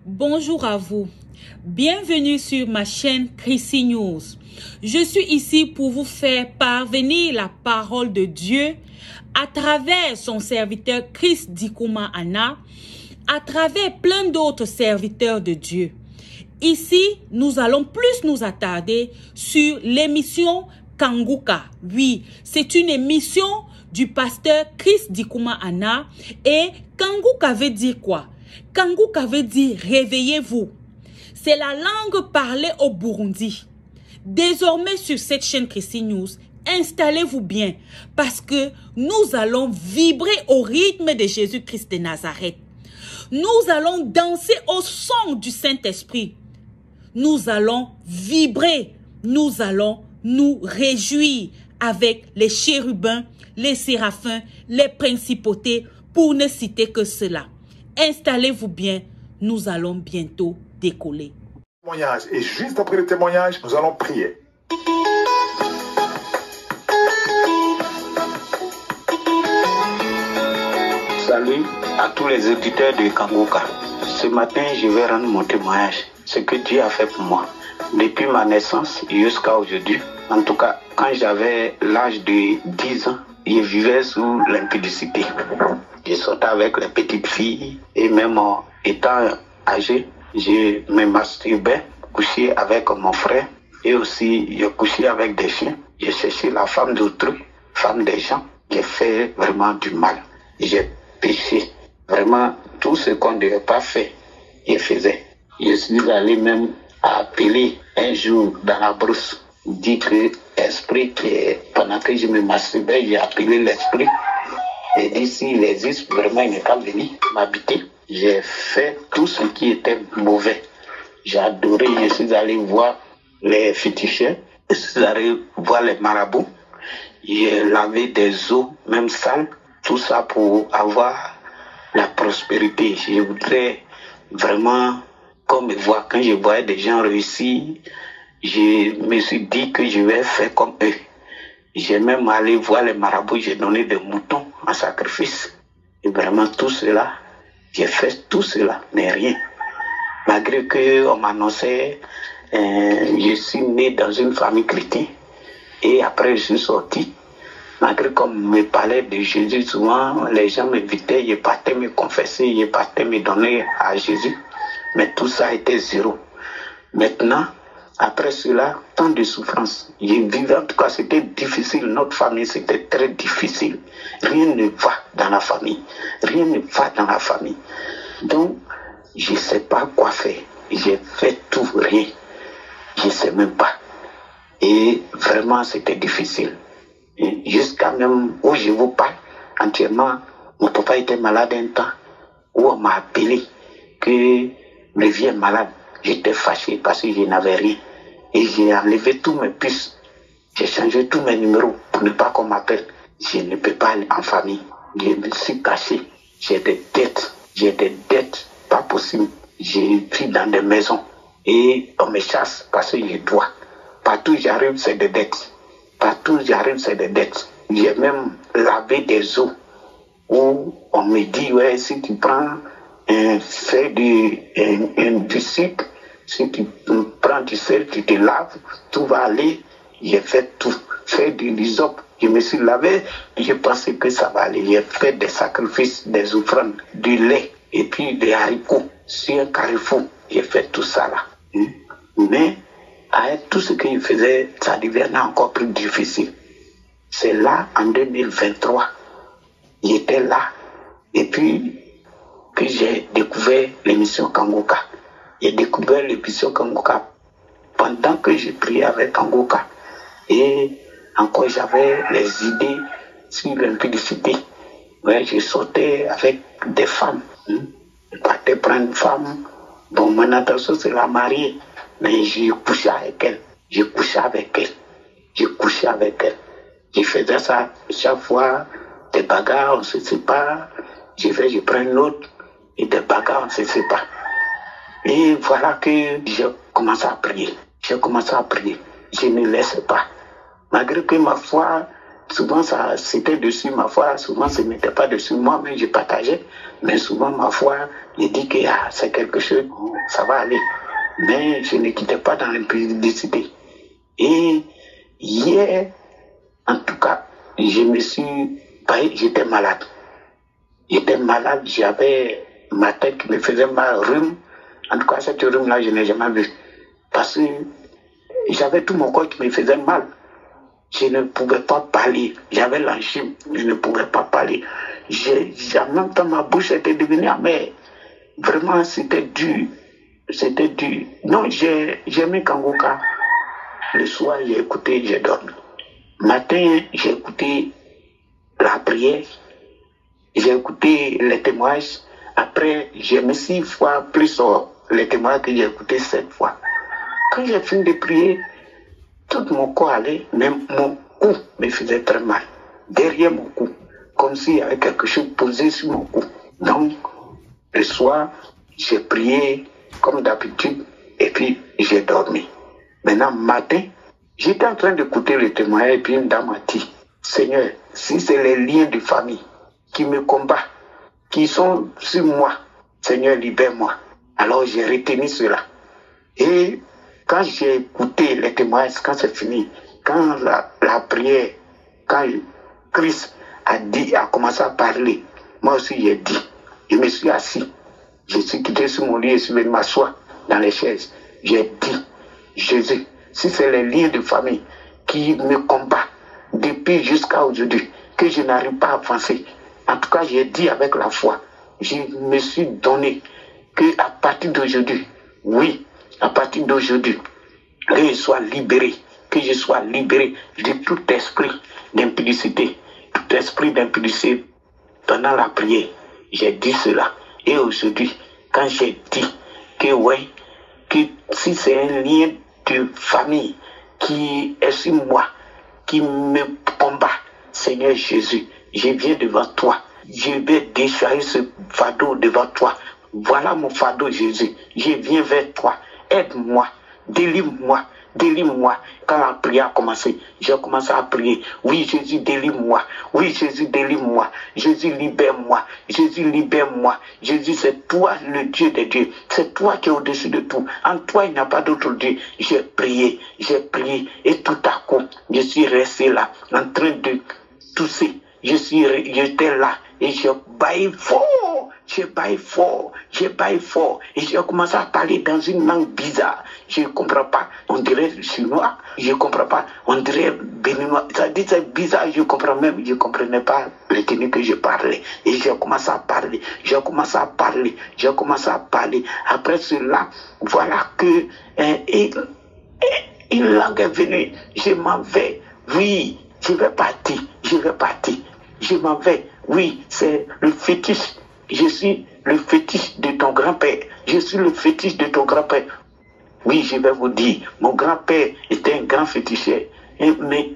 Bonjour à vous. Bienvenue sur ma chaîne Chrissy News. Je suis ici pour vous faire parvenir la parole de Dieu à travers son serviteur Chris Dikouma Anna, à travers plein d'autres serviteurs de Dieu. Ici, nous allons plus nous attarder sur l'émission Kanguka. Oui, c'est une émission du pasteur Chris Dikouma Anna. Et Kanguka veut dire quoi? Kanguka veut dire réveillez-vous. C'est la langue parlée au Burundi. Désormais sur cette chaîne Chrissy News, installez-vous bien parce que nous allons vibrer au rythme de Jésus-Christ de Nazareth. Nous allons danser au son du Saint-Esprit. Nous allons vibrer. Nous allons nous réjouir avec les chérubins, les séraphins, les principautés, pour ne citer que cela. Installez-vous bien, nous allons bientôt décoller. Et juste après le témoignage, nous allons prier. Salut à tous les auditeurs de Kanguka. Ce matin, je vais rendre mon témoignage, ce que Dieu a fait pour moi. Depuis ma naissance jusqu'à aujourd'hui, en tout cas, quand j'avais l'âge de 10 ans, je vivais sous l'impudicité. Je sortais avec les petites filles et même étant âgé, je me masturbais, couchais avec mon frère et aussi je couchais avec des chiens. Je cherchais la femme d'autrui, femme des gens. J'ai fait vraiment du mal. J'ai péché. Vraiment, tout ce qu'on ne devait pas faire, je faisais. Je suis allé même appeler un jour dans la brousse, dit que l'esprit, pendant que je me masturbais, j'ai appelé l'esprit. Et dit s'il existe, vraiment, il n'est pas venu m'habiter. J'ai fait tout ce qui était mauvais. J'ai adoré, je suis allé voir les féticheurs, je suis allé voir les marabouts. J'ai lavé des eaux, même sales, tout ça pour avoir la prospérité. Je voudrais vraiment qu'on me voie. Quand je voyais des gens réussir, je me suis dit que je vais faire comme eux. J'ai même allé voir les marabouts, j'ai donné des moutons en sacrifice. Et vraiment tout cela, j'ai fait tout cela, mais rien. Malgré qu'on m'annonçait, je suis né dans une famille chrétienne. Et après je suis sorti. Malgré qu'on me parlait de Jésus, souvent les gens m'invitaient, je partais me confesser, je partais me donner à Jésus. Mais tout ça était zéro. Maintenant, après cela, tant de souffrances. Je vivais, en tout cas, c'était difficile. Notre famille, c'était très difficile. Rien ne va dans la famille. Rien ne va dans la famille. Donc, je ne sais pas quoi faire. J'ai fait tout, rien. Je ne sais même pas. Et vraiment, c'était difficile. Jusqu'à même où je vous parle, entièrement, mon papa était malade un temps, où on m'a appelé que le vieux est malade. J'étais fâché parce que je n'avais rien. Et j'ai enlevé tous mes puces. J'ai changé tous mes numéros pour ne pas qu'on m'appelle. Je ne peux pas aller en famille. Je me suis caché. J'ai des dettes, pas possible. J'ai vis dans des maisons et on me chasse parce que je dois. Partout où j'arrive, c'est des dettes. Partout où j'arrive, c'est des dettes. J'ai même lavé des eaux où on me dit, ouais, si tu prends fais du sucre, si tu prends du sel, tu te laves, tout va aller. J'ai fait tout, fait du lysop. Je me suis lavé, je pensais que ça va aller. J'ai fait des sacrifices, des offrandes, du lait et puis des haricots sur un carrefour. J'ai fait tout ça là. Mais avec tout ce que je faisais, ça devenait encore plus difficile. C'est là, en 2023, j'étais là. Et puis, que j'ai découvert l'émission Kanguka. J'ai découvert l'émission Kanguka pendant que j'ai prié avec Kanguka. Et encore, j'avais les idées sur l'impudicité. Ouais, je sortais avec des femmes. Je partais prendre une femme. Bon, mon intention, c'est la marier. Mais je couchais avec elle. Je couchais avec elle. Je couchais avec elle. Je faisais ça chaque fois. Des bagarres, on se sépare. Je prends une autre. Et des bagarres, on se sépare. Et voilà que j'ai commencé à prier. J'ai commencé à prier. Je ne laisse pas. Malgré que ma foi Souvent, ça c'était dessus ma foi, souvent ce n'était pas dessus moi, mais je partageais. Mais souvent, ma foi, je dis que c'est quelque chose, ça va aller. Mais je ne quittais pas dans l'impudicité. Et hier, en tout cas, j'étais malade. J'étais malade, j'avais ma tête qui me faisait mal, rhume. En tout cas, cette rhume-là, je n'ai jamais vu. Parce que j'avais tout mon corps qui me faisait mal. Je ne pouvais pas parler. J'avais l'angine, je ne pouvais pas parler. En même temps, ma bouche était devenue amère. Vraiment, c'était dur. C'était dur. Non, j'ai aimé Kangoka. Le soir, j'ai écouté, j'ai dormi. Matin, j'ai écouté la prière. J'ai écouté les témoignages. Après, j'ai mis 6 fois plus les témoignages que j'ai écouté 7 fois. Quand j'ai fini de prier, tout mon corps allait, même mon cou me faisait très mal. Derrière mon cou, comme s'il y avait quelque chose posé sur mon cou. Donc, le soir, j'ai prié comme d'habitude et puis j'ai dormi. Maintenant, matin, j'étais en train d'écouter le témoignage et puis une dame m'a dit, Seigneur, si c'est les liens de famille qui me combattent, qui sont sur moi, Seigneur, libère-moi. Alors j'ai retenu cela. Et quand j'ai écouté les témoignages, quand c'est fini, quand la prière, quand Christ a commencé à parler, moi aussi j'ai dit, je me suis assis, je suis quitté sur mon lit et je suis venu m'asseoir dans les chaises. J'ai dit, Jésus, si c'est les liens de famille qui me combattent depuis jusqu'à aujourd'hui, que je n'arrive pas à avancer, en tout cas j'ai dit avec la foi, je me suis donné qu'à partir d'aujourd'hui, oui, à partir d'aujourd'hui, que je sois libéré de tout esprit d'impudicité, tout esprit d'impudicité pendant la prière. J'ai dit cela. Et aujourd'hui, quand j'ai dit que oui, que si c'est un lien de famille qui est sur moi, qui me combat, Seigneur Jésus, je viens devant toi. Je vais décharger ce fardeau devant toi. Voilà mon fardeau, Jésus. Je viens vers toi. Aide-moi. Délivre-moi. Délivre-moi. Quand la prière a commencé, j'ai commencé à prier. Oui, Jésus, délivre-moi. Oui, Jésus, délivre-moi. Jésus, libère-moi. Jésus, libère-moi. Jésus, c'est toi le Dieu des dieux. C'est toi qui es au-dessus de tout. En toi, il n'y a pas d'autre Dieu. J'ai prié. Et tout à coup, je suis resté là, en train de tousser. J'étais là et je baillais fort. Et j'ai commencé à parler dans une langue bizarre. Je ne comprends pas. On dirait chinois. Je ne comprends pas. On dirait béninois. Ça dit c'est bizarre. Je ne comprenais pas le tenue que je parlais. Et j'ai commencé à parler. Après cela, voilà que une langue est venue. Je m'en vais. Oui, je vais partir. Je m'en vais. Oui, c'est le fétiche. Je suis le fétiche de ton grand-père. Oui, je vais vous dire, mon grand-père était un grand féticheur. Mais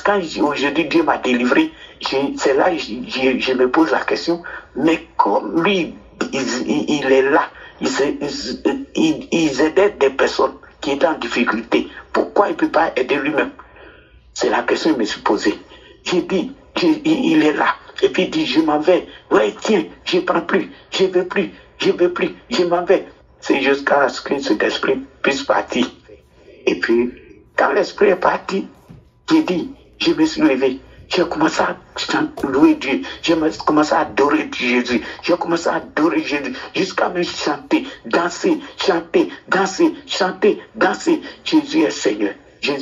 quand aujourd'hui Dieu m'a délivré, c'est là que je me pose la question, mais comme lui, il est là, il aidait des personnes qui étaient en difficulté. Pourquoi il ne peut pas aider lui-même? C'est la question que je me suis posée. J'ai dit, il est là. Et puis il dit, je m'en vais. Ouais, tiens, je ne prends plus, je ne veux plus, je m'en vais. C'est jusqu'à ce que cet esprit puisse partir. Et puis, quand l'esprit est parti, j'ai dit, je me suis levé. J'ai commencé à louer Dieu. J'ai commencé à adorer Jésus. Jusqu'à me chanter, danser. Jésus est Seigneur. J'ai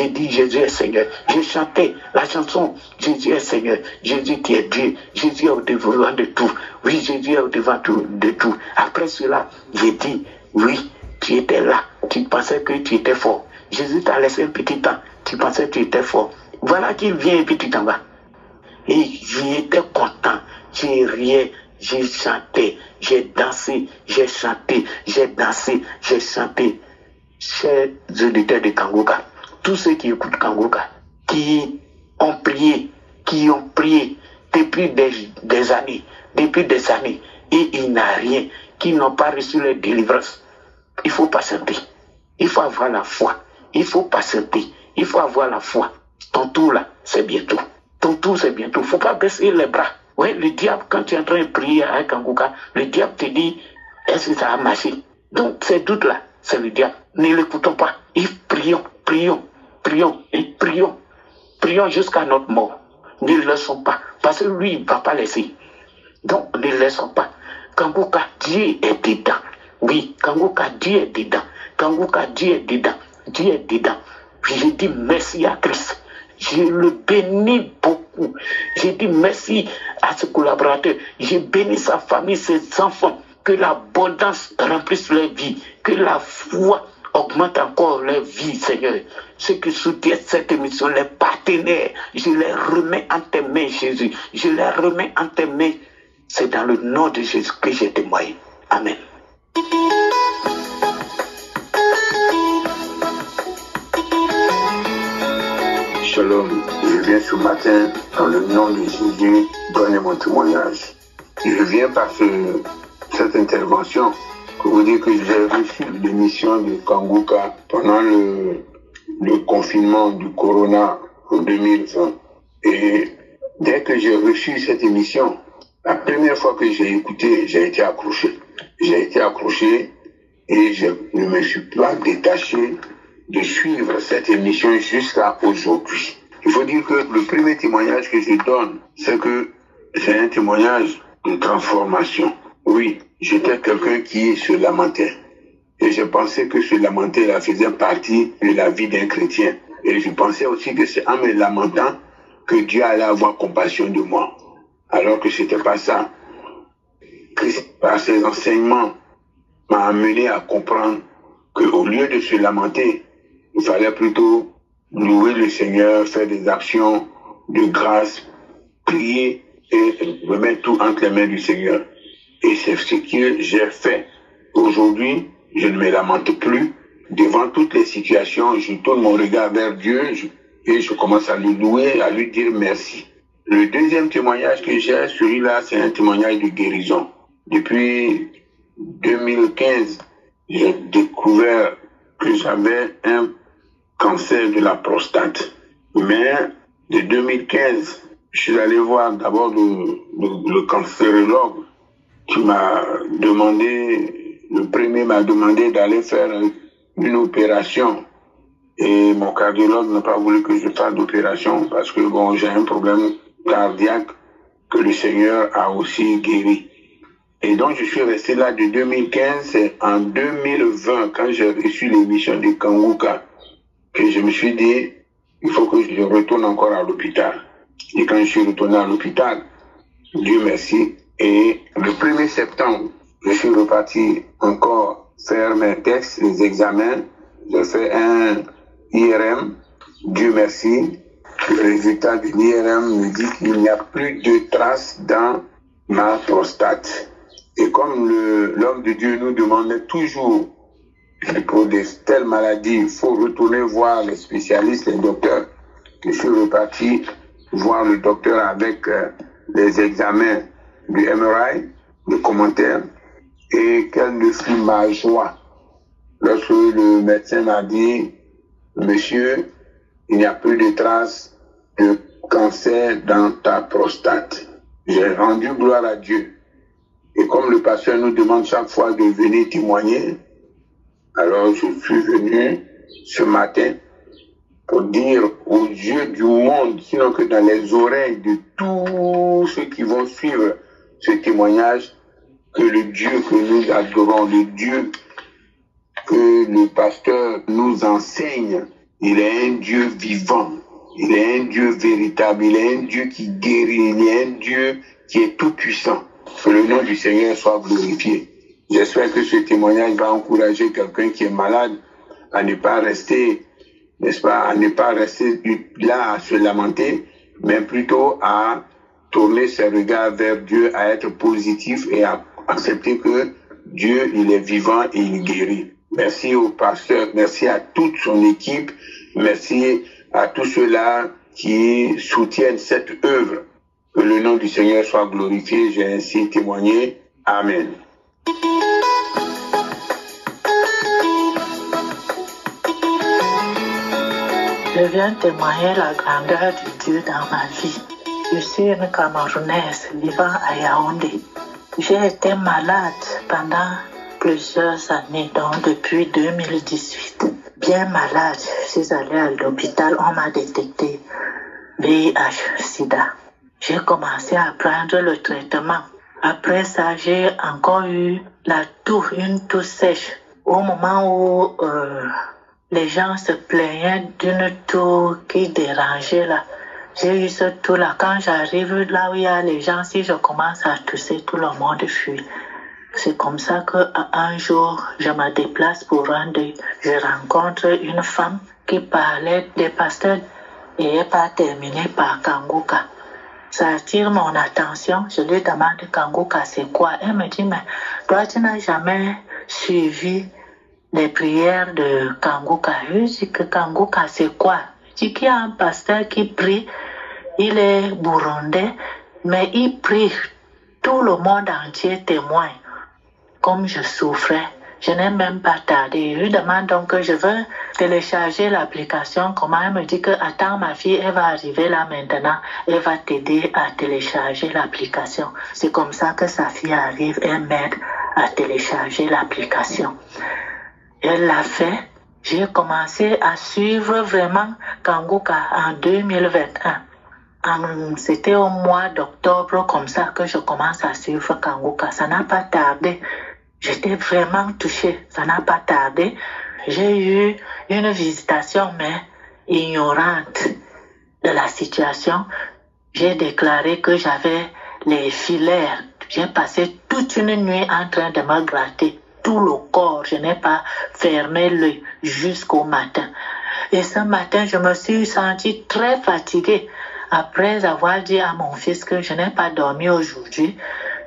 dit Jésus est Seigneur. J'ai chanté la chanson Jésus est Seigneur. Jésus qui est Dieu. Jésus est au-devant de tout. Oui, Jésus est au-devant de tout. Après cela, j'ai dit, oui, tu étais là. Tu pensais que tu étais fort. Jésus t'a laissé un petit temps. Tu pensais que tu étais fort. Voilà qu'il vient et puis tu t'en vas. Et j'étais content. J'ai rié. J'ai chanté. J'ai dansé. J'ai chanté. Chers auditeurs de Kangoka, tous ceux qui écoutent Kangoka, qui ont prié depuis des années, et il n'y a rien, qui n'ont pas reçu leur délivrance, il faut patienter. Il faut avoir la foi. Il faut patienter. Il faut avoir la foi. Ton tour là, c'est bientôt. Ton tour, c'est bientôt. Faut pas baisser les bras. Ouais, le diable, quand tu es en train de prier avec Kanguka, le diable te dit, est-ce que ça a marché? Donc, ces doutes-là, c'est le diable. Ne l'écoutons pas. Et prions, prions, prions, et prions. Prions jusqu'à notre mort. Ne le laissons pas. Parce que lui, il ne va pas laisser. Donc, ne le laissons pas. Kanguka, Dieu est dedans. Oui, Kanguka, Dieu est dedans. Kanguka, Dieu est dedans. Dieu est dedans. Puis je dis merci à Christ. Je le bénis beaucoup. Je dis merci à ce collaborateur. Je bénis sa famille, ses enfants. Que l'abondance remplisse leur vie. Que la foi augmente encore leur vie, Seigneur. Ceux qui soutiennent cette émission, les partenaires, je les remets en tes mains, Jésus. Je les remets en tes mains. C'est dans le nom de Jésus que j'ai témoigné. Amen. Shalom, je viens ce matin dans le nom de Jésus donner mon témoignage. Je viens par cette intervention pour vous dire que j'ai reçu l'émission de Kanguka pendant le confinement du Corona en 2020. Et dès que j'ai reçu cette émission, la première fois que j'ai écouté, j'ai été accroché. J'ai été accroché et je ne me suis pas détaché de suivre cette émission jusqu'à aujourd'hui. Il faut dire que le premier témoignage que je donne, c'est que c'est un témoignage de transformation. Oui, j'étais quelqu'un qui se lamentait. Et je pensais que se lamenter là faisait partie de la vie d'un chrétien. Et je pensais aussi que c'est en me lamentant que Dieu allait avoir compassion de moi. Alors que c'était pas ça. Christ, par ses enseignements, m'a amené à comprendre qu'au lieu de se lamenter, il fallait plutôt louer le Seigneur, faire des actions de grâce, prier et remettre tout entre les mains du Seigneur. Et c'est ce que j'ai fait. Aujourd'hui, je ne me lamente plus. Devant toutes les situations, je tourne mon regard vers Dieu et je commence à lui louer, à lui dire merci. Le deuxième témoignage que j'ai, celui-là, c'est un témoignage de guérison. Depuis 2015, j'ai découvert que j'avais un cancer de la prostate. Mais de 2015, je suis allé voir d'abord le cancérologue qui m'a demandé, le premier m'a demandé d'aller faire une opération. Et mon cardiologue n'a pas voulu que je fasse d'opération parce que bon, j'ai un problème cardiaque que le Seigneur a aussi guéri. Et donc, je suis resté là de 2015. C'est en 2020, quand j'ai reçu l'émission de Kanguka, que je me suis dit, il faut que je retourne encore à l'hôpital. Et quand je suis retourné à l'hôpital, Dieu merci. Et le 1er septembre, je suis reparti encore faire mes tests, les examens. J'ai fait un IRM. Dieu merci. Le résultat de l'IRM me dit qu'il n'y a plus de traces dans ma prostate. Et comme l'homme de Dieu nous demandait toujours, pour de telles maladies, il faut retourner voir les spécialistes, les docteurs. Je suis reparti voir le docteur avec les examens du MRI, le commentaire, et quelle ne fut ma joie lorsque le médecin m'a dit, monsieur, il n'y a plus de traces de cancer dans ta prostate. J'ai rendu gloire à Dieu. Et comme le pasteur nous demande chaque fois de venir témoigner, alors je suis venu ce matin pour dire aux yeux du monde, sinon que dans les oreilles de tous ceux qui vont suivre ce témoignage, que le Dieu que nous adorons, le Dieu que le pasteur nous enseigne, il est un Dieu vivant, il est un Dieu véritable, il est un Dieu qui guérit, il est un Dieu qui est tout puissant. Que le nom du Seigneur soit glorifié. J'espère que ce témoignage va encourager quelqu'un qui est malade à ne pas rester, n'est-ce pas, à ne pas rester là à se lamenter, mais plutôt à tourner ses regards vers Dieu, à être positif et à accepter que Dieu, il est vivant et il guérit. Merci au pasteur, merci à toute son équipe, merci à tous ceux-là qui soutiennent cette œuvre. Que le nom du Seigneur soit glorifié, j'ai ainsi témoigné. Amen. Je viens témoigner la grandeur de Dieu dans ma vie. Je suis une Camerounaise vivant à Yaoundé. J'ai été malade pendant plusieurs années, donc depuis 2018. Bien malade, je suis allée à l'hôpital, on m'a détecté VIH/SIDA. J'ai commencé à prendre le traitement. Après ça, j'ai encore eu la toux, une toux sèche. Au moment où les gens se plaignaient d'une toux qui dérangeait là, j'ai eu ce toux là. Quand j'arrive là où il y a les gens, si je commence à tousser, tout le monde fuit. C'est comme ça qu'un jour, je me déplace pour un deuil. Je rencontre une femme qui parlait des pasteurs et elle va terminer par Kanguka. Ça attire mon attention. Je lui demande Kanguka c'est quoi. Elle me dit mais toi tu n'as jamais suivi les prières de Kanguka. Je dis que Kanguka c'est quoi. Je dis qu'il y a un pasteur qui prie. Il est burundais mais il prie. Tout le monde entier témoigne. Comme je souffrais, je n'ai même pas tardé. Je lui demande donc que je veux télécharger l'application. Comment elle me dit que attends ma fille, elle va arriver là maintenant. Elle va t'aider à télécharger l'application. C'est comme ça que sa fille arrive. Elle m'aide à télécharger l'application. Elle l'a fait. J'ai commencé à suivre vraiment Kanguka en 2021. C'était au mois d'octobre comme ça que je commence à suivre Kanguka. Ça n'a pas tardé. J'étais vraiment touchée. Ça n'a pas tardé. J'ai eu une visitation, mais ignorante de la situation. J'ai déclaré que j'avais les filaires. J'ai passé toute une nuit en train de me gratter tout le corps. Je n'ai pas fermé l'œil jusqu'au matin. Et ce matin, je me suis sentie très fatiguée. Après avoir dit à mon fils que je n'ai pas dormi aujourd'hui,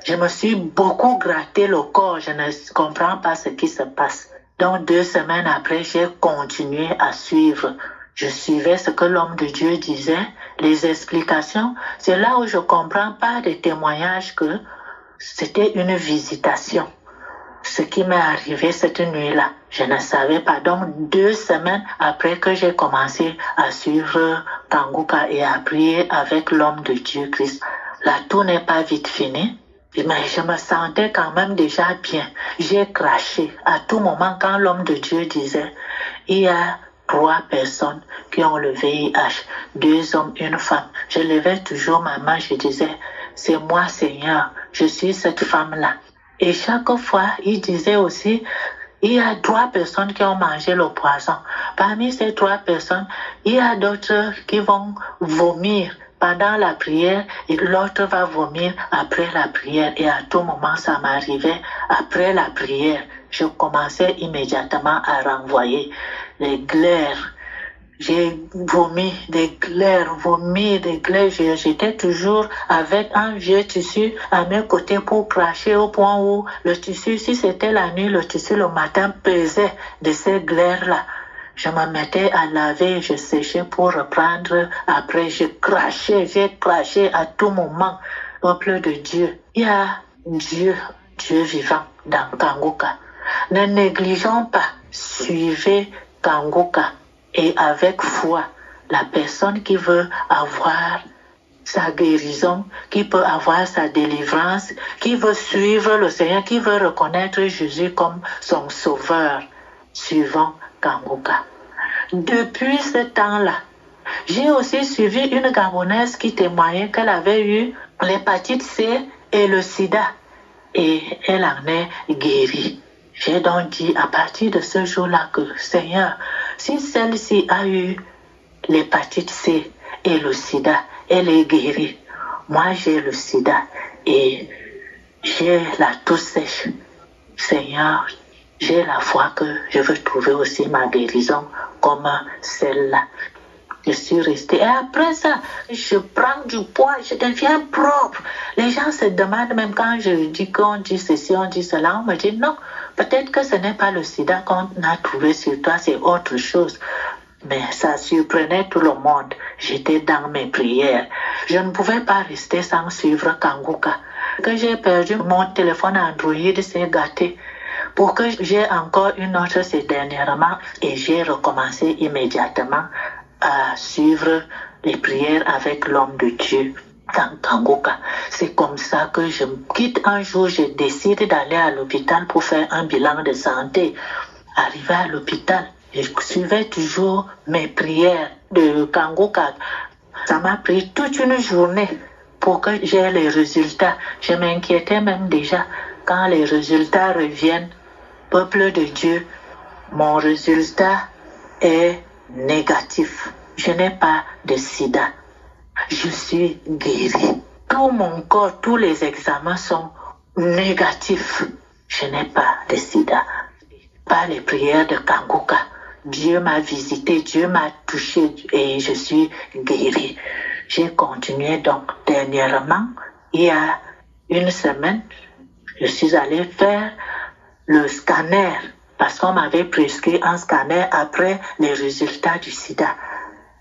je me suis beaucoup gratté le corps. Je ne comprends pas ce qui se passe. Donc 2 semaines après, j'ai continué à suivre. Je suivais ce que l'homme de Dieu disait, les explications. C'est là où je comprends pas des témoignages que c'était une visitation. Ce qui m'est arrivé cette nuit-là, je ne savais pas. Donc 2 semaines après que j'ai commencé à suivre Kanguka et à prier avec l'homme de Dieu Christ, la toux n'est pas vite finie. Mais je me sentais quand même déjà bien. J'ai craché à tout moment quand l'homme de Dieu disait il y a 3 personnes qui ont le VIH, 2 hommes, 1 femme. Je levais toujours ma main, je disais c'est moi Seigneur, je suis cette femme-là. Et chaque fois, il disait aussi, il y a 3 personnes qui ont mangé le poisson. Parmi ces 3 personnes, il y a d'autres qui vont vomir pendant la prière et l'autre va vomir après la prière. Et à tout moment, ça m'arrivait après la prière. Je commençais immédiatement à renvoyer les glaires. J'ai vomi des glaires. J'étais toujours avec un vieux tissu à mes côtés pour cracher au point où le tissu, si c'était la nuit, le tissu le matin pesait de ces glaires-là. Je me mettais à laver, je séchais pour reprendre. Après, j'ai craché à tout moment. Au peuple de Dieu, il y a Dieu vivant dans Kanguka. Ne négligeons pas, suivez Kanguka. Et avec foi, la personne qui veut avoir sa guérison, qui peut avoir sa délivrance, qui veut suivre le Seigneur, qui veut reconnaître Jésus comme son sauveur, suivant Kanguka. Depuis ce temps-là, j'ai aussi suivi une Gabonaise qui témoignait qu'elle avait eu l'hépatite C et le sida. Et elle en est guérie. J'ai donc dit à partir de ce jour-là que, Seigneur, si celle-ci a eu l'hépatite C et le sida, elle est guérie. Moi, j'ai le sida et j'ai la toux sèche. Seigneur, j'ai la foi que je veux trouver aussi ma guérison comme celle-là. Je suis restée. Et après ça, je prends du poids, je deviens propre. Les gens se demandent, même quand je dis qu'on dit ceci, on dit cela, on me dit non, peut-être que ce n'est pas le sida qu'on a trouvé sur toi, c'est autre chose. Mais ça surprenait tout le monde. J'étais dans mes prières. Je ne pouvais pas rester sans suivre Kanguka. Que j'ai perdu mon téléphone Android, c'est gâté. Pour que j'ai encore une autre, c'est dernièrement, et j'ai recommencé immédiatement à suivre les prières avec l'homme de Dieu dans Kangoka. C'est comme ça que je me quitte un jour, je décide d'aller à l'hôpital pour faire un bilan de santé. Arrivé à l'hôpital, je suivais toujours mes prières de Kangoka. Ça m'a pris toute une journée pour que j'ai les résultats. Je m'inquiétais même déjà quand les résultats reviennent. Peuple de Dieu, mon résultat est négatif. Je n'ai pas de sida. Je suis guéri. Tout mon corps, tous les examens sont négatifs. Je n'ai pas de sida. Par les prières de Kangoka, Dieu m'a visité, Dieu m'a touché et je suis guéri. J'ai continué donc dernièrement, il y a une semaine, je suis allée faire le scanner parce qu'on m'avait prescrit un scanner après les résultats du sida.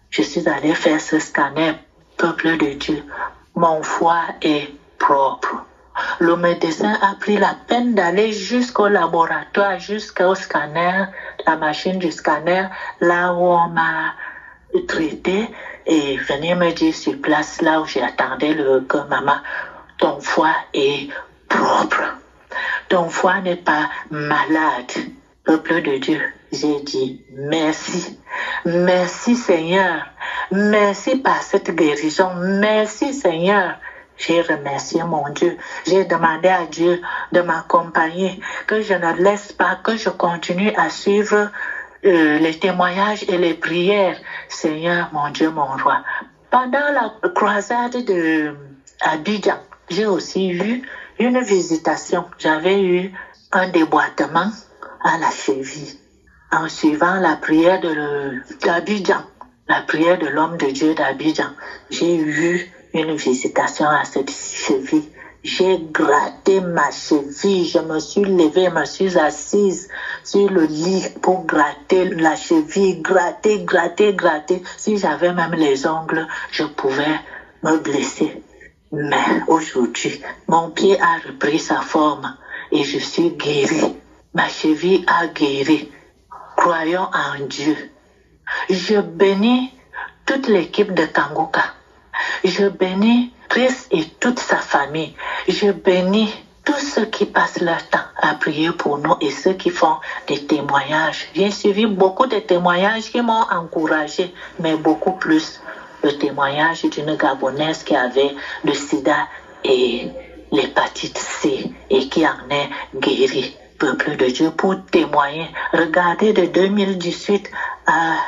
Je suis allée faire ce scanner, peuple de Dieu. Mon foie est propre. Le médecin a pris la peine d'aller jusqu'au laboratoire, jusqu'au scanner, la machine du scanner, là où on m'a traité et venir me dire sur place, là où j'attendais que maman, ton foie est propre. Ton foie n'est pas malade. Peuple de Dieu, j'ai dit merci. Merci Seigneur. Merci par cette guérison. Merci Seigneur. J'ai remercié mon Dieu. J'ai demandé à Dieu de m'accompagner, que je ne laisse pas, que je continue à suivre les témoignages et les prières. Seigneur, mon Dieu, mon roi. Pendant la croisade de Abidjan, j'ai aussi eu une visitation. J'avais eu un déboîtement à la cheville. En suivant la prière d'Abidjan, la prière de l'homme de Dieu d'Abidjan, j'ai eu une visitation à cette cheville. J'ai gratté ma cheville. Je me suis levée, me suis assise sur le lit pour gratter la cheville. Gratter. Si j'avais même les ongles, je pouvais me blesser. Mais aujourd'hui, mon pied a repris sa forme et je suis guérie. Ma cheville a guéri. Croyons en Dieu. Je bénis toute l'équipe de Kangoka. Je bénis Chris et toute sa famille. Je bénis tous ceux qui passent leur temps à prier pour nous et ceux qui font des témoignages. J'ai suivi beaucoup de témoignages qui m'ont encouragé, mais beaucoup plus le témoignage d'une Gabonaise qui avait le sida et l'hépatite C et qui en est guérie. Peuple de Dieu, pour témoigner. Regardez de 2018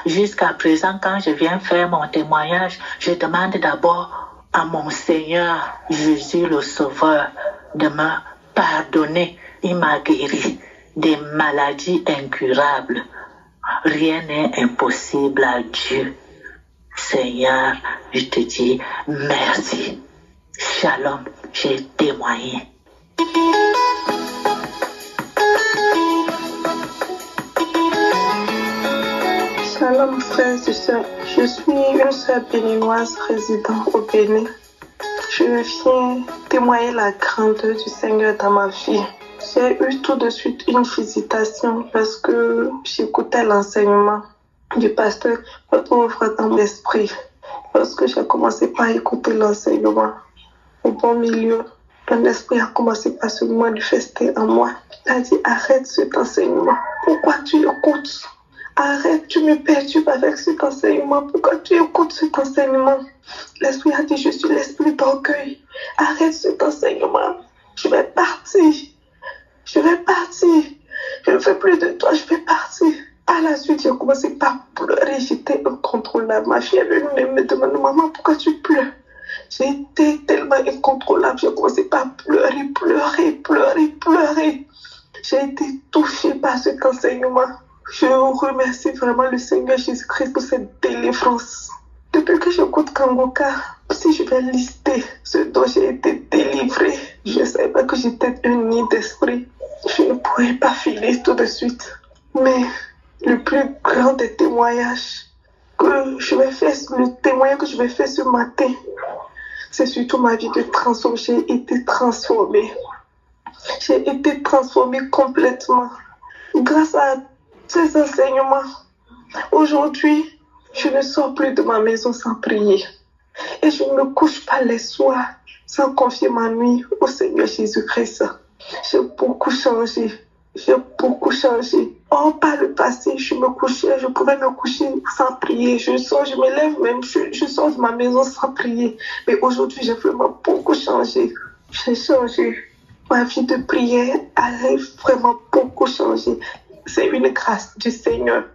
jusqu'à présent, quand je viens faire mon témoignage, je demande d'abord à mon Seigneur Jésus le Sauveur de me pardonner. Il m'a guéri des maladies incurables. Rien n'est impossible à Dieu. Seigneur, je te dis merci. Shalom, j'ai témoigné. Shalom frères et sœurs, je suis une sœur béninoise résidant au Bénin. Je viens témoigner la grandeur du Seigneur dans ma vie. J'ai eu tout de suite une visitation parce que j'écoutais l'enseignement du pasteur Ouvre dans l'esprit. Lorsque j'ai commencé par écouter l'enseignement au bon milieu, un esprit a commencé par se manifester en moi. Il a dit arrête cet enseignement. Pourquoi tu écoutes? Arrête, tu me perturbes avec cet enseignement. Pourquoi tu écoutes cet enseignement? L'esprit a dit, je suis l'esprit d'orgueil. Arrête cet enseignement. Je vais partir. Je ne veux plus de toi, je vais partir. À la suite, j'ai commencé par pleurer. J'étais incontrôlable. Ma fille est venue me demander, maman, pourquoi tu pleures? J'ai été tellement incontrôlable. J'ai commencé par pleurer. J'ai été touchée par cet enseignement. Je remercie vraiment le Seigneur Jésus-Christ pour cette délivrance. Depuis que j'écoute Kangoka, si je vais lister ce dont j'ai été délivrée, je ne savais pas que j'étais un nid d'esprit. Je ne pourrais pas filer tout de suite. Mais le plus grand des témoignages que je vais faire, le témoignage que je vais faire ce matin, c'est surtout ma vie de transformation. J'ai été transformée. J'ai été transformée complètement. Grâce à ces enseignements, aujourd'hui, Je ne sors plus de ma maison sans prier. Et je ne me couche pas les soirs sans confier ma nuit au Seigneur Jésus-Christ. J'ai beaucoup changé. J'ai beaucoup changé. Oh, par le passé, je pouvais me coucher sans prier. Je me lève même, je sors de ma maison sans prier. Mais aujourd'hui, j'ai vraiment beaucoup changé. J'ai changé. Ma vie de prière a vraiment beaucoup changé. C'est une grâce du Seigneur.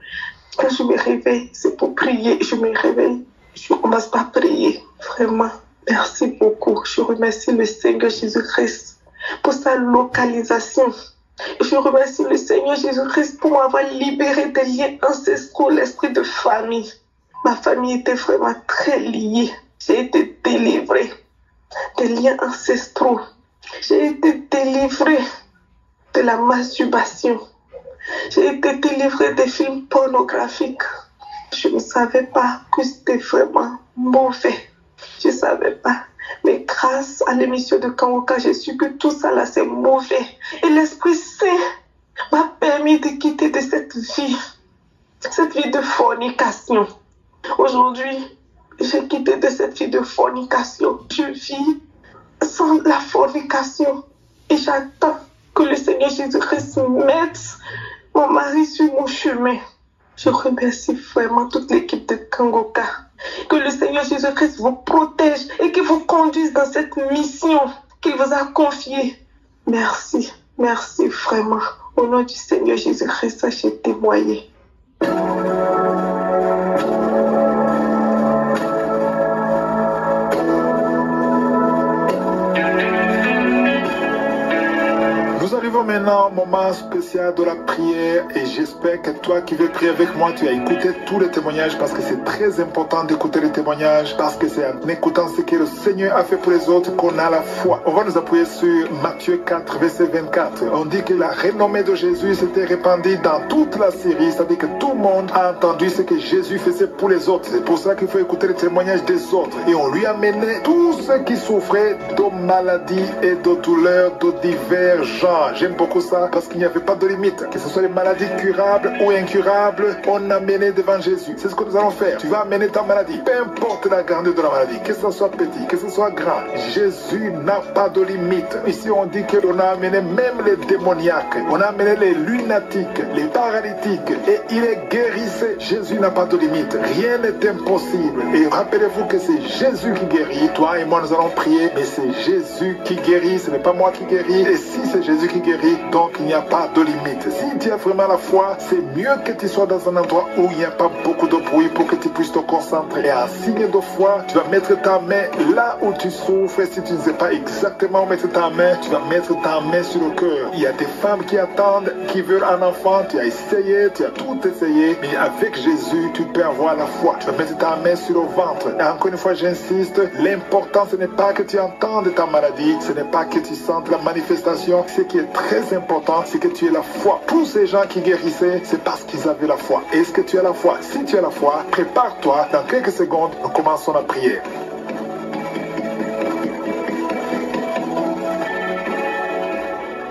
Quand je me réveille, c'est pour prier. Je me réveille, je commence par prier. Vraiment, merci beaucoup. Je remercie le Seigneur Jésus-Christ pour sa localisation. Je remercie le Seigneur Jésus-Christ pour m'avoir libéré des liens ancestraux, l'esprit de famille. Ma famille était vraiment très liée. J'ai été délivrée des liens ancestraux. J'ai été délivrée de la masturbation. J'ai été délivrée des films pornographiques. Je ne savais pas que c'était vraiment mauvais. Je ne savais pas. Mais grâce à l'émission de Kangoka, j'ai su que tout ça là, c'est mauvais. Et l'Esprit Saint m'a permis de quitter de cette vie de fornication. Aujourd'hui, j'ai quitté de cette vie de fornication. Je vis sans la fornication. Et j'attends que le Seigneur Jésus-Christ mette mon mari sur mon chemin. Je remercie vraiment toute l'équipe de Kangoka. Que le Seigneur Jésus-Christ vous protège et qu'il vous conduise dans cette mission qu'il vous a confiée. Merci, merci vraiment. Au nom du Seigneur Jésus-Christ, j'ai témoigné. Nous arrivons maintenant au moment spécial de la prière et j'espère que toi qui veux prier avec moi, tu as écouté tous les témoignages parce que c'est très important d'écouter les témoignages parce que c'est en écoutant ce que le Seigneur a fait pour les autres qu'on a la foi. On va nous appuyer sur Matthieu 4, verset 24. On dit que la renommée de Jésus s'était répandue dans toute la Syrie, c'est-à-dire que tout le monde a entendu ce que Jésus faisait pour les autres. C'est pour ça qu'il faut écouter les témoignages des autres. Et on lui a mené tous ceux qui souffraient de maladies et de douleurs de divers genres. J'aime beaucoup ça parce qu'il n'y avait pas de limite. Que ce soit les maladies curables ou incurables, on a mené devant Jésus. C'est ce que nous allons faire. Tu vas amener ta maladie. Peu importe la grandeur de la maladie, que ce soit petit, que ce soit grand, Jésus n'a pas de limite. Ici, on dit qu'on a amené même les démoniaques. On a amené les lunatiques, les paralytiques et il est guérissé. Jésus n'a pas de limite. Rien n'est impossible. Et rappelez-vous que c'est Jésus qui guérit. Toi et moi, nous allons prier, mais c'est Jésus qui guérit. Ce n'est pas moi qui guéris. Et si c'est Jésus qui guérit, donc il n'y a pas de limite. Si tu as vraiment la foi, c'est mieux que tu sois dans un endroit où il n'y a pas beaucoup de bruit pour que tu puisses te concentrer. Et en signe de foi, tu vas mettre ta main là où tu souffres. Si tu ne sais pas exactement où mettre ta main, tu vas mettre ta main sur le cœur. Il y a des femmes qui attendent, qui veulent un enfant. Tu as essayé, tu as tout essayé, mais avec Jésus, tu peux avoir la foi. Tu vas mettre ta main sur le ventre. Et encore une fois, j'insiste, l'important, ce n'est pas que tu entendes ta maladie, ce n'est pas que tu sentes la manifestation. Ce qui est très important, c'est que tu aies la foi. Tous ces gens qui guérissaient, c'est parce qu'ils avaient la foi. Est-ce que tu as la foi? Si tu as la foi, prépare-toi. Dans quelques secondes, nous commençons la prière.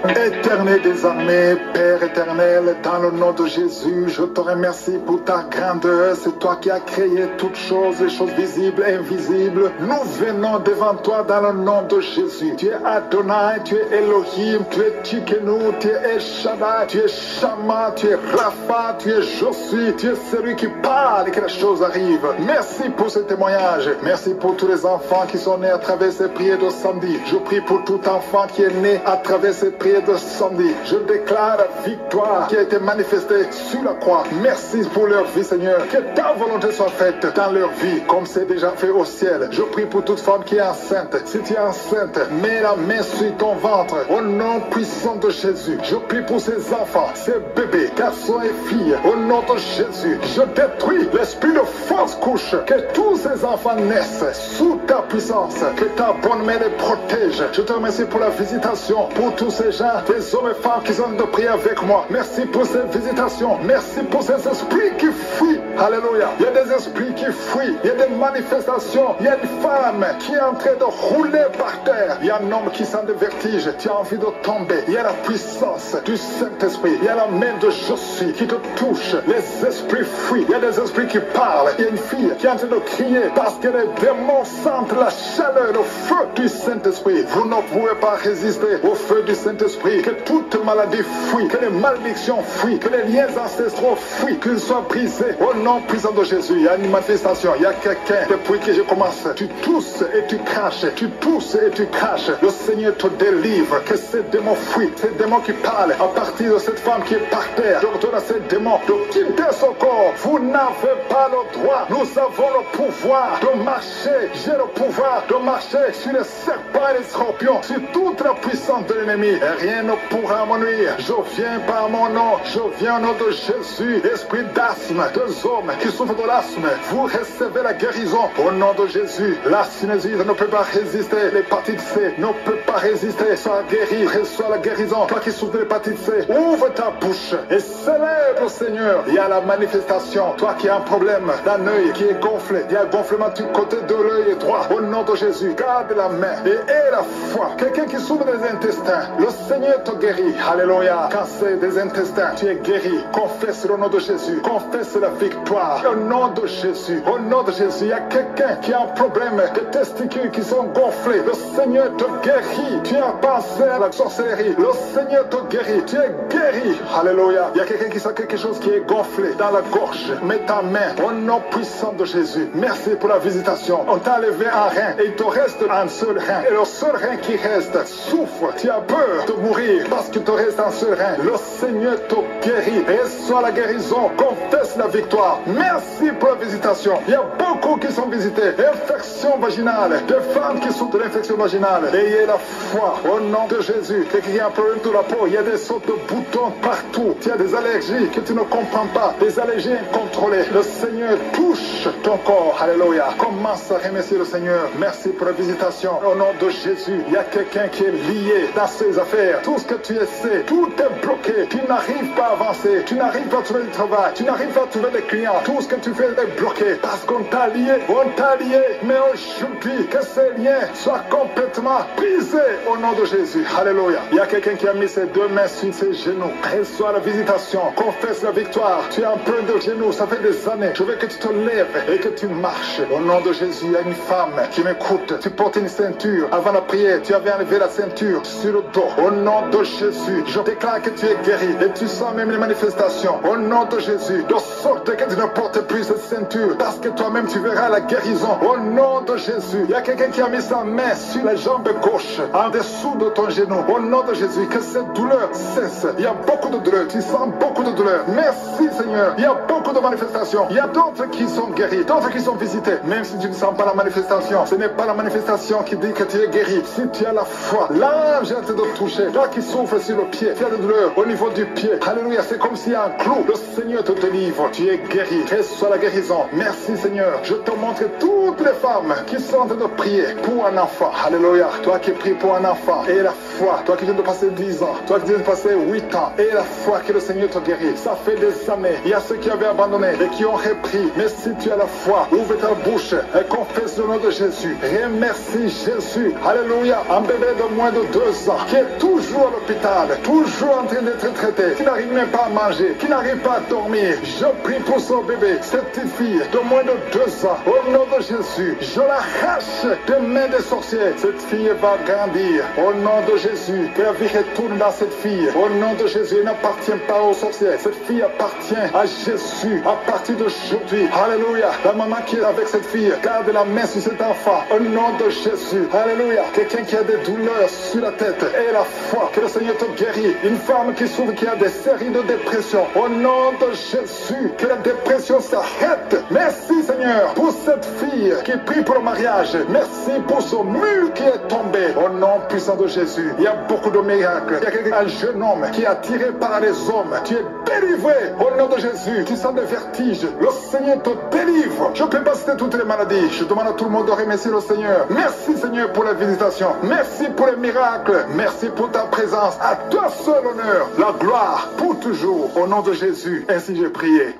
Éternel des armées, Père éternel, dans le nom de Jésus, je te remercie pour ta grandeur. C'est toi qui as créé toutes choses, les choses visibles et invisibles. Nous venons devant toi dans le nom de Jésus. Tu es Adonai, tu es Elohim, tu es Tsidkenu, tu es El Shaddai, tu es Shama, tu es Rapha, tu es Josue, tu es celui qui parle et que les choses arrivent. Merci pour ce témoignage. Merci pour tous les enfants qui sont nés à travers ces prières de samedi. Je prie pour tout enfant qui est né à travers ces prières de samedi. Je déclare la victoire qui a été manifestée sur la croix. Merci pour leur vie, Seigneur. Que ta volonté soit faite dans leur vie, comme c'est déjà fait au ciel. Je prie pour toute femme qui est enceinte. Si tu es enceinte, mets la main sur ton ventre. Au nom puissant de Jésus, je prie pour ces enfants, ces bébés, garçons et filles. Au nom de Jésus, je détruis l'esprit de fausse couche. Que tous ces enfants naissent sous ta puissance. Que ta bonne main les protège. Je te remercie pour la visitation, pour tous ces gens a des hommes et femmes qui sont de prier avec moi. Merci pour cette visitation. Merci pour ces esprits qui fuient. Alléluia. Il y a des esprits qui fuient. Il y a des manifestations. Il y a une femme qui est en train de rouler par terre. Il y a un homme qui sent le vertige. Tu as envie de tomber. Il y a la puissance du Saint-Esprit. Il y a la main de Josué qui te touche. Les esprits fuient. Il y a des esprits qui parlent. Il y a une fille qui est en train de crier parce que les démons sentent la chaleur, le feu du Saint-Esprit. Vous ne pouvez pas résister au feu du Saint-Esprit. Que toute maladie fuit, que les malédictions fuient, que les liens ancestraux fuient, qu'ils soient brisés au nom puissant de Jésus. Il y a une manifestation, il y a quelqu'un, depuis que je commence, tu tousses et tu craches, tu tousses et tu craches. Le Seigneur te délivre, que ces démons fuient, ces démons qui parlent à partir de cette femme qui est par terre. Je retourne à ces démons de quitter son corps. Vous n'avez pas le droit. Nous avons le pouvoir de marcher. J'ai le pouvoir de marcher sur les serpents et les scorpions, sur toute la puissance de l'ennemi. Et rien ne pourra me nuire. Je viens par mon nom. Je viens au nom de Jésus. Esprit d'asthme, deux hommes qui souffrent de l'asthme, vous recevez la guérison au nom de Jésus. La sinusite ne peut pas résister. L'hépatite C ne peut pas résister. Sois guéri, reçois la guérison. Toi qui souffres de l'hépatite C, ouvre ta bouche et célèbre le Seigneur. Il y a la manifestation. Toi qui as un problème d'un œil qui est gonflé, il y a un gonflement du côté de l'œil droit. Au nom de Jésus, garde la main et aie la foi. Quelqu'un qui souffre des intestins, le Seigneur te guérit. Alléluia. Cancer des intestins, tu es guéri. Confesse le nom de Jésus. Confesse la victoire. Au nom de Jésus. Au nom de Jésus, il y a quelqu'un qui a un problème de testicules qui sont gonflés. Le Seigneur te guérit. Tu as pensé à la sorcellerie. Le Seigneur te guérit. Tu es guéri. Alléluia. Il y a quelqu'un qui sent quelque chose qui est gonflé dans la gorge. Mets ta main au nom puissant de Jésus. Merci pour la visitation. On t'a enlevé un rein et il te reste un seul rein. Et le seul rein qui reste souffre. Tu as peur de mourir parce qu'il te reste un seul rein. Le Seigneur te guérit. Reçois la guérison. Confesse la victoire. Merci pour la visitation. Il y a beaucoup qui sont visités. Infection vaginale. Des femmes qui souffrent de l'infection vaginale. Ayez la foi au nom de Jésus. Quelqu'un qui a un problème de la peau. Il y a des sortes de boutons partout. Tu as des allergies que tu ne comprends pas. Des allergies incontrôlées. Le Seigneur touche ton corps. Alléluia. Commence à remercier le Seigneur. Merci pour la visitation. Au nom de Jésus, il y a quelqu'un qui est lié dans ses affaires. Tout ce que tu essaies, tout est bloqué. Tu n'arrives pas à avancer. Tu n'arrives pas à trouver du travail. Tu n'arrives pas à trouver des clients. Tout ce que tu fais est bloqué parce qu'on t'a lié. On t'a lié. Mais aujourd'hui, que ces liens soient complètement brisés au nom de Jésus. Alléluia. Il y a quelqu'un qui a mis ses deux mains sur ses genoux. Reçois la visitation. Confesse la victoire. Tu es en plein de genoux. Ça fait des années. Je veux que tu te lèves et que tu marches. Au nom de Jésus, il y a une femme qui m'écoute. Tu portes une ceinture. Avant la prière, tu avais enlevé la ceinture sur le dos. Au nom de Jésus, je déclare que tu es guéri. Et tu sens même les manifestations. Au nom de Jésus, de sorte que tu ne portes plus cette ceinture. Parce que toi-même, tu verras la guérison. Au nom de Jésus, il y a quelqu'un qui a mis sa main sur la jambe gauche, en dessous de ton genou. Au nom de Jésus, que cette douleur cesse. Il y a beaucoup de douleur. Tu sens beaucoup de douleur. Merci Seigneur. Il y a beaucoup de manifestations. Il y a d'autres qui sont guéris, d'autres qui sont visités. Même si tu ne sens pas la manifestation, ce n'est pas la manifestation qui dit que tu es guéri. Si tu as la foi, l'ange est en train de toucher. Toi qui souffres sur le pied, tu as des douleurs au niveau du pied. Alléluia, c'est comme s'il y a un clou. Le Seigneur te délivre. Tu es guéri. Reçois la guérison. Merci Seigneur. Je te montre toutes les femmes qui sont en train de prier pour un enfant. Alléluia. Toi qui pries pour un enfant, et la foi. Toi qui viens de passer 10 ans, toi qui viens de passer 8 ans, et la foi que le Seigneur te guérit. Ça fait des années. Il y a ceux qui avaient abandonné et qui ont repris. Mais si tu as la foi, ouvre ta bouche et confesse le nom de Jésus. Remercie Jésus. Alléluia. Un bébé de moins de 2 ans qui est toujours à l'hôpital, toujours en train d'être traité, qui n'arrive même pas à manger, qui n'arrive pas à dormir. Je prie pour son bébé, cette petite fille de moins de 2 ans. Au nom de Jésus, je l'arrache des mains des sorciers. Cette fille va grandir. Au nom de Jésus, que la vie retourne dans cette fille. Au nom de Jésus, elle n'appartient pas aux sorciers. Cette fille appartient à Jésus à partir d'aujourd'hui. Alléluia. La maman qui est avec cette fille, garde la main sur cet enfant. Au nom de Jésus. Alléluia. Quelqu'un qui a des douleurs sur la tête et la foi, que le Seigneur te guérit. Une femme qui souffre, qui a des séries de dépression. Au nom de Jésus, que la dépression s'arrête. Merci Seigneur pour cette fille qui prie pour le mariage. Merci pour ce mur qui est tombé. Au nom puissant de Jésus, il y a beaucoup de miracles. Il y a un jeune homme qui est attiré par les hommes. Tu es délivré au nom de Jésus. Tu sens des vertiges. Le Seigneur te délivre. Je ne peux pas citer toutes les maladies. Je demande à tout le monde de remercier le Seigneur. Merci Seigneur pour la visitation. Merci pour les miracles. Merci pour ta ta présence. À toi seul honneur, la gloire pour toujours. Au nom de Jésus, ainsi j'ai prié.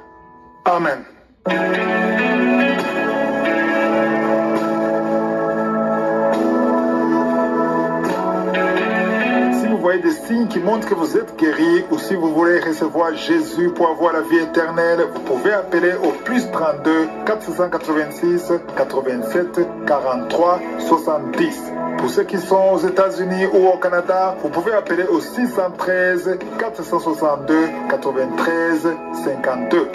Amen. Si vous voyez des signes qui montrent que vous êtes guéri, ou si vous voulez recevoir Jésus pour avoir la vie éternelle, vous pouvez appeler au +32 486 87 43 70. Pour ceux qui sont aux États-Unis ou au Canada, vous pouvez appeler au 613 462 93 52.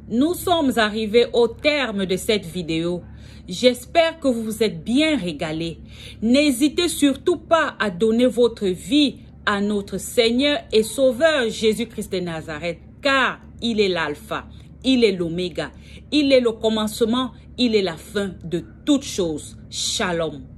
Nous sommes arrivés au terme de cette vidéo. J'espère que vous vous êtes bien régalés. N'hésitez surtout pas à donner votre vie à notre Seigneur et Sauveur Jésus-Christ de Nazareth, car il est l'alpha, il est l'oméga, il est le commencement, il est la fin de toutes choses. Shalom.